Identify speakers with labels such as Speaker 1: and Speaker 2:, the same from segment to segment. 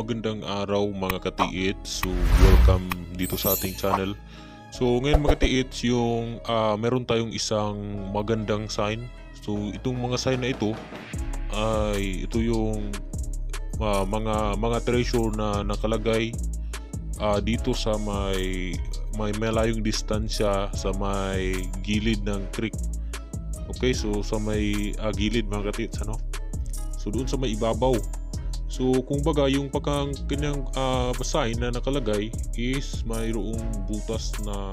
Speaker 1: magandang araw mga katiit. So welcome dito sa ating channel. So ngayon mga katiit, yung meron tayong isang magandang sign. So itong mga sign na ito ay ito yung mga treasure na nakalagay dito sa may malayong distansya sa may gilid ng creek. Okay, so sa may gilid mga katiit, ano? So doon sa may ibabaw. So kung baga yung kanyang sign na nakalagay is mayroong butas na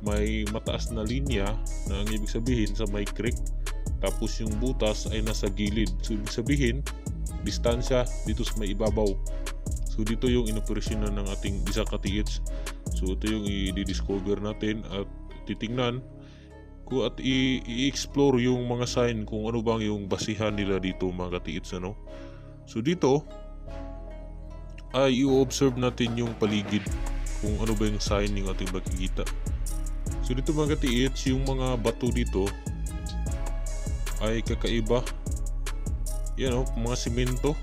Speaker 1: may mataas na linya na ang ibig sabihin sa may creek, tapos yung butas ay nasa gilid. So ibig sabihin distansya dito sa may ibabaw. So dito yung inoperasyonan ng ating isa katiits. So ito yung i-discover natin at titingnan ko at i-explore yung mga sign kung ano bang yung basihan nila dito mga katiits, ano. So dito ay i-observe natin yung paligid kung ano ba yung sign yung ating makikita. So dito mga katiits, yung mga bato dito ay kakaiba. Yan o, mga simento.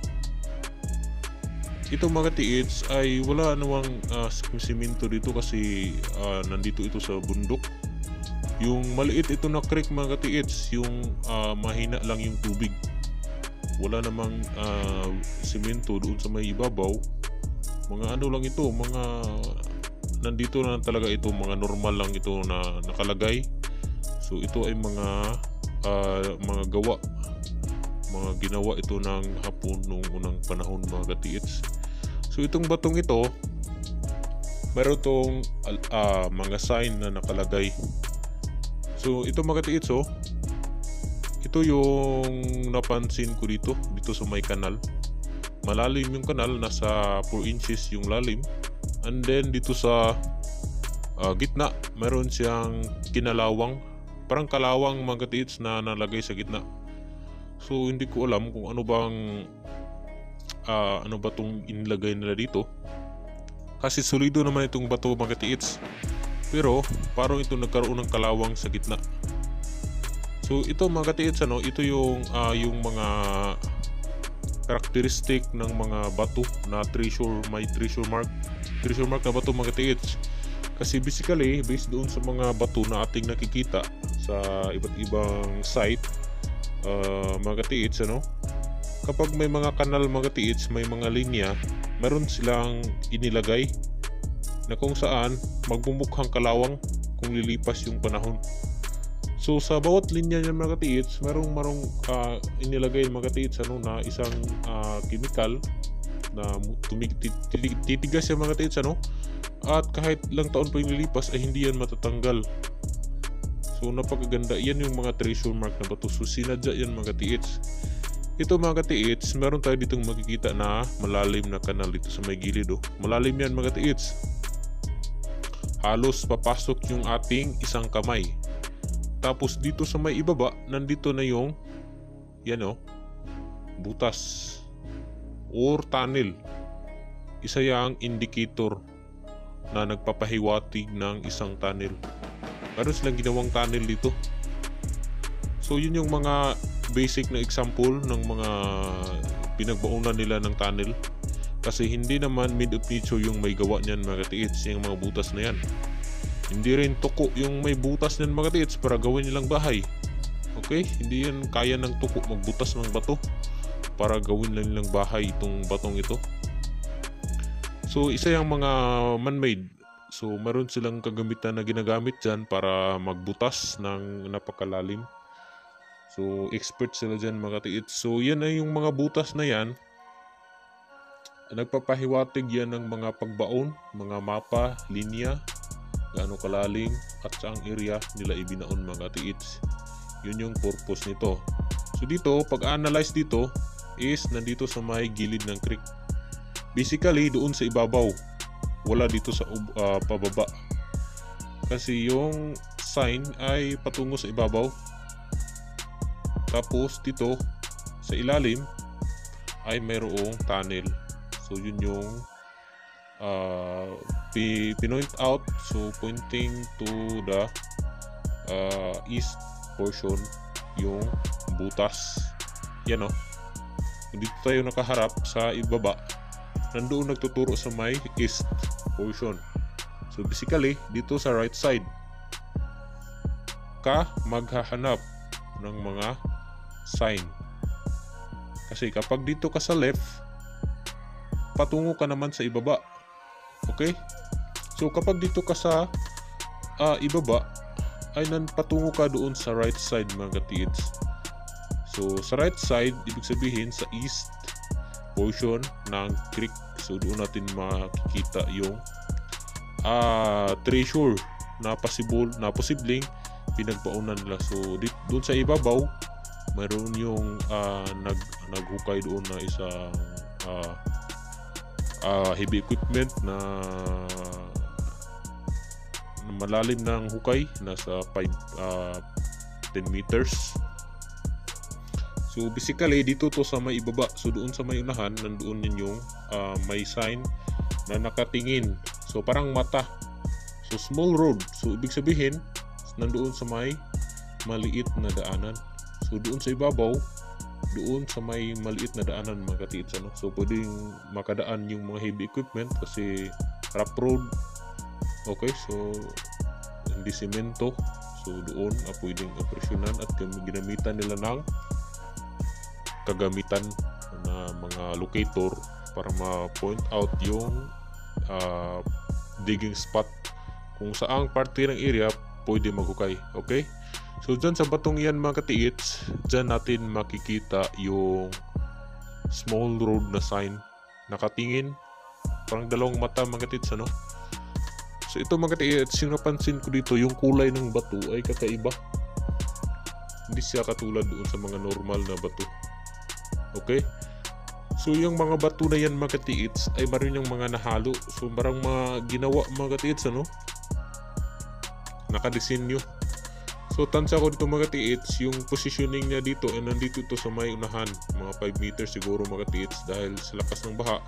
Speaker 1: Ito mga katiits ay wala namang simento dito kasi nandito ito sa bundok. Yung maliit ito na creek mga katiits, yung mahina lang yung tubig. Wala namang simento doon sa may ibabaw. Mga ano lang ito, mga nandito na talaga ito, mga normal lang ito na nakalagay. So ito ay mga gawa, mga ginawa ito ng Hapon noong unang panahon mga katiits. So itong batong ito, meron itong mga sign na nakalagay. So ito mga katiits, ito yung napansin ko dito sa may kanal. Malalim yung kanal, nasa 4 inches yung lalim. And then dito sa gitna, meron siyang kinalawang, parang kalawang mga katiits na nalagay sa gitna. So hindi ko alam kung ano ba itong inilagay nila dito. Kasi solido naman itong bato mga katiits. Pero parang ito nagkaroon ng kalawang sa gitna. So ito mga katiits, ano, ito yung mga karakteristik ng mga bato na may treasure mark na bato mga katiits. Kasi basically based doon sa mga bato na ating nakikita sa iba't ibang site, mga katiits, ano, kapag may mga kanal mga katiits, may mga linya, meron silang inilagay na kung saan magmumukhang kalawang kung lilipas yung panahon. So sa bawat linya niya mga katiits, merong inilagay mga katiits, ano, na isang chemical na titigas siya mga katiits, ano, at kahit lang taon pa yung lilipas ay hindi yan matatanggal. So napakaganda, yan yung mga treasure mark na bato. So sinadya yan mga katiits. Ito mga katiits, meron tayo ditong makikita na malalim na kanal dito sa may gilid. Malalim yan mga katiits. Halos papasok yung ating isang kamay. Tapos dito sa may ibaba, nandito na yung butas or tunnel. Isa yang indicator na nagpapahiwatig ng isang tunnel. Meron silang ginawang tunnel dito. So yun yung mga basic na example ng mga pinagbaunan nila ng tunnel. Kasi hindi naman made of nature yung may gawa niyan mga katiits, yung mga butas na yan. Hindi rin tuko yung may butas niyan mga katiits para gawin nilang bahay. Okay? Hindi yan kaya ng tuko magbutas ng bato para gawin lang nilang bahay itong batong ito. So isa yung mga man-made. So meron silang kagamitan na ginagamit dyan para magbutas ng napakalalim. So expert sila dyan mga katiits. So yan ay yung mga butas na yan. Nagpapahiwatig yan ng mga pagbaon, mga mapa, linya, gaano kalalim at saang area nila ibinaon mga katiits. Yun yung purpose nito. So dito, pag-analyze dito is nandito sa may gilid ng creek. Basically doon sa ibabaw, wala dito sa pababa. Kasi yung sign ay patungo sa ibabaw. Tapos dito sa ilalim ay mayroong tunnel. So yun yung pinoint out. So pointing to the east portion yung butas. Yan o. Dito tayo nakaharap sa ibaba. nandoon nagtuturo sa may east portion. So basically, dito sa right side ka maghahanap ng mga sign. Kasi kapag dito ka sa left, patungo ka naman sa ibaba. Okay? So kapag dito ka sa ibaba, ay patungo ka doon sa right side mga katiids. So sa right side, ibig sabihin sa east portion ng creek. So doon natin makikita yung treasure na posibleng pinagpaunan nila. So doon sa ibabaw, mayroon yung naghukay doon na isang heavy equipment na malalim ng hukay, nasa 10 meters. So basically dito to sa may ibaba. So doon sa may unahan, nandoon yun yung may sign na nakatingin. So parang mata. So small road. So ibig sabihin nandoon sa may maliit na daanan. So doon sa ibabaw, doon sa may maliit na daanan mga katiids, ano? So pwedeng makadaan yung mga heavy equipment kasi rough road. Okay, so hindi semento. So doon pwedeng operasyonan at ginamitan nila ng kagamitan na mga locator para ma-point out yung digging spot kung saang parte ng area pwede maghukay. Okay? So dyan sa batong yan mga katiits, dyan natin makikita yung small road na sign. Nakatingin, parang dalawang mata mga katiits, ano? So ito mga katiits, yung napansin ko dito, yung kulay ng bato ay kakaiba. Hindi siya katulad doon sa mga normal na bato. Okay? So yung mga bato na yan mga katiits ay maroon yung mga nahalo. So parang mga ginawa mga katiits, ano? Nakadesenyo. So tansya ko dito mga katiits, yung positioning niya dito ay nandito to sa may unahan, mga 5 meters siguro mga katiits, dahil sa lakas ng baha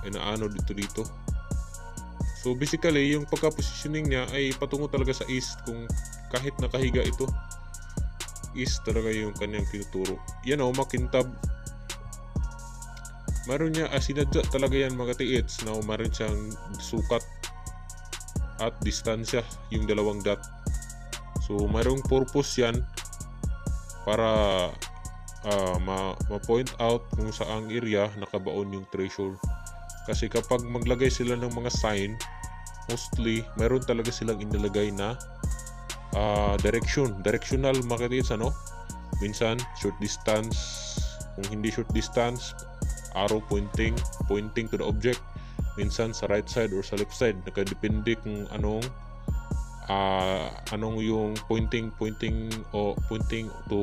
Speaker 1: ay naano dito. So basically yung pagka-positioning niya ay patungo talaga sa east. Kung kahit nakahiga ito, east talaga yung kanyang tinuturo. Yan o, makintab. Meron niya sinadya talaga yan mga katiits na meron siyang sukat at distansya, yung dalawang dot. So mayroong purpose yan para ma-point out kung saang area nakabaon yung treasure. Kasi kapag maglagay sila ng mga sign, mostly mayroon talaga silang inilagay na directional mga katiits, ano? Minsan short distance, kung hindi short distance, arrow pointing to the object. Minsan sa right side or sa left side, nakadepende kung anong yung pointing to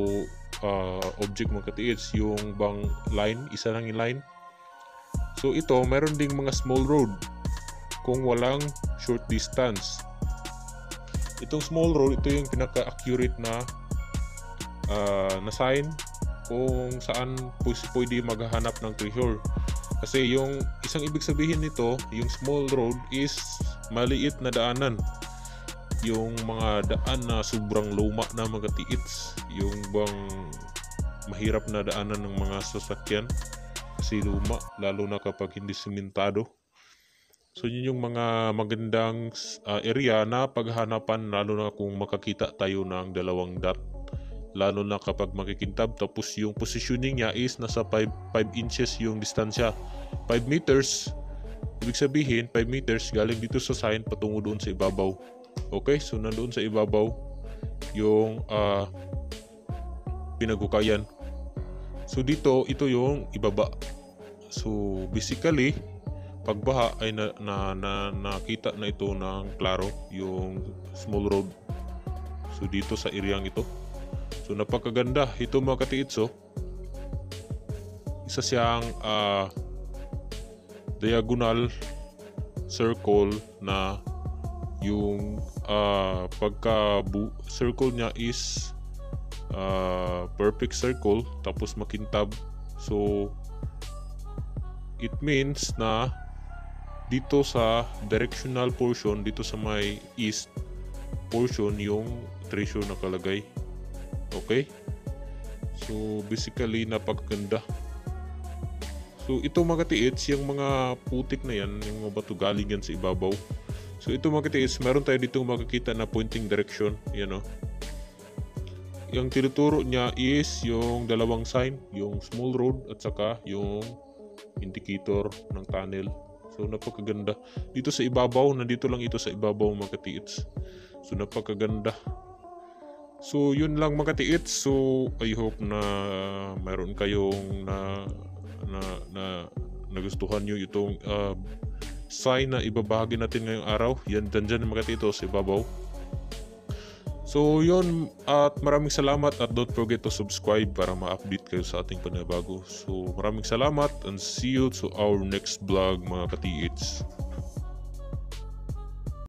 Speaker 1: object mga katiits, yung bang line, isa lang yung line. So ito, meron ding mga small road kung walang short distance. Itong small road, ito yung pinaka-accurate na sign kung saan pwede maghahanap ng treasure. Kasi yung isang ibig sabihin nito, yung small road is maliit na daanan. Yung mga daan na sobrang luma na mga katiits, yung bang mahirap na daanan ng mga sasakyan kasi luma, lalo na kapag hindi simentado. So yun yung mga magandang area na paghanapan, lalo na kung makakita tayo ng dalawang dot, lalo na kapag makikintab. Tapos yung positioning niya is nasa 5 inches yung distansya, 5 meters. Ibig sabihin 5 meters galing dito sa sign patungo doon sa ibabaw. Okay, so nandoon sa ibabaw yung pinaghukayan. So dito, ito yung ibaba. So basically, pagbaha ay nakita na ito ng klaro yung small road. So dito sa areang ito. So napakaganda ito mga katiits. Isa siyang diagonal circle na yung circle niya is perfect circle, tapos makintab. So it means na dito sa directional portion, dito sa may east portion, yung treasure nakalagay. Okay, so basically napakaganda. So ito mga katiits, yung mga putik na yan, yung mga bato galing yan sa ibabaw. So ito mga katiits, meron tayo dito makikita na pointing direction, yan o. Yung tinuturo niya is yung dalawang sign, yung small road at saka yung indicator ng tunnel. So napakaganda. Dito sa ibabaw, nandito lang ito sa ibabaw mga katiits. So napakaganda. So yun lang mga katiits. So I hope na mayroon kayong nagustuhan nyo itong sign na ibabahagi natin ngayong araw. Yan dyan mga katitos sa ibabaw. So yun, at maraming salamat at don't forget to subscribe para ma-update kayo sa ating panabago. So maraming salamat and see you to our next vlog mga katiits.